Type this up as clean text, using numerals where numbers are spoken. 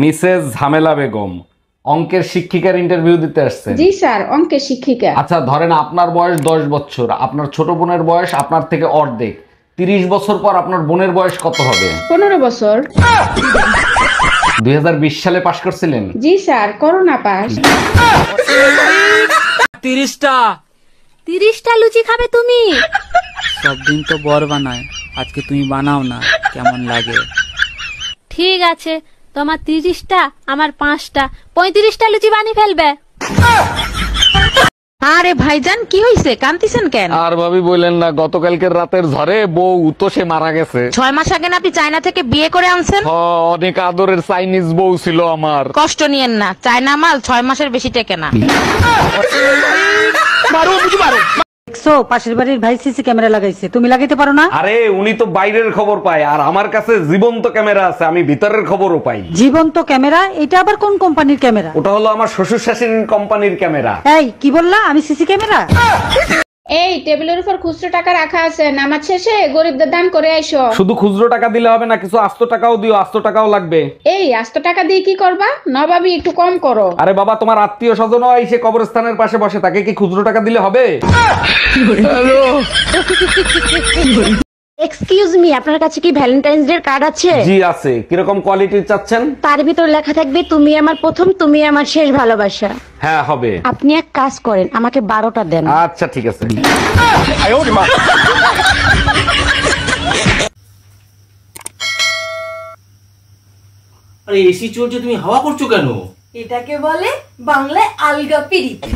Mrs ঝামেলা বেগম, অঙ্কের শিক্ষিকার ইন্টারভিউ দিতে আসছেন? জি স্যার, অঙ্কের শিক্ষিকা। আচ্ছা ধরেন আপনার বয়স 10 বছর, আপনার ছোট বোনের বয়স আপনার থেকে অর্ধেক। 30 বছর পর আপনার বোনের বয়স কত হবে? 15 বছর। 2020 সালে পাশ করছিলেন? জি স্যার, করোনা পাস। 30টা লুচি খাবে তুমি? সব দিন তো বর বানায়, আজকে তুমি বানাও না, কেমন লাগে? ঠিক আছে, তোমার 30টা আমার 5টা, 35টা লুচি বানিয়ে ফেলবে। আরে ভাইজান, কি হইছে? কান্দিছেন কেন? আর ভাবি বললেন না, গতকালকের রাতের ঝড়ে বউ তো সে মারা গেছে। 6 মাস আগে না আপনি চায়না থেকে বিয়ে করে আনছেন? অনেক আদরের চাইনিজ বউ ছিল আমার। কষ্ট নিয়েন না, চায়না মাল 6 মাসের বেশি টেকে না। দেখছো, পাশের বাড়ির ভাই সিসি ক্যামেরা লাগাইছে, তুমি লাগাইতে পারো না? আরে উনি তো বাইরের খবর পায়, আর আমার কাছে জীবন্ত ক্যামেরা আছে, আমি ভিতরের খবরও পাই। জীবন্ত ক্যামেরা? এটা আবার কোন কোম্পানির ক্যামেরা? ওটা হলো আমার শ্বশুর শাশুড়ির কোম্পানির ক্যামেরা। এই কি বললা? আমি সিসি ক্যামেরা? এই টেবিলের উপর খুচরো টাকা রাখা আছে, নামাজ শেষে গরিবদের দান করে আইসো। শুধু খুচরো টাকা দিলে হবে না, কিছু আস্ত টাকাও দিও, আস্ত টাকাও লাগবে। এই আস্ত টাকা দিয়ে কি করবা? নবাবি একটু কম করো। আরে বাবা, তোমার আত্মীয় স্বজন এসে কবরস্থানের পাশে বসে, তাকে কি খুচরো টাকা দিলে হবে? এক্সকিউজ মি, আপনার কাছে কি ভ্যালেন্টাইন্স ডে কার্ড আছে? জি আছে। কিরকম কোয়ালিটির চাচ্ছেন? তার ভিতর লেখা থাকবে তুমি আমার প্রথম, তুমি আমার শেষ ভালোবাসা। হ্যাঁ হবে। আপনি এক কাজ করেন, আমাকে 12টা দেন। আচ্ছা ঠিক আছে। আরে এসি চলছে, তুমি হাওয়া করছো কেন? এটাকে বলে বাংলায় আলগা পিরিতি।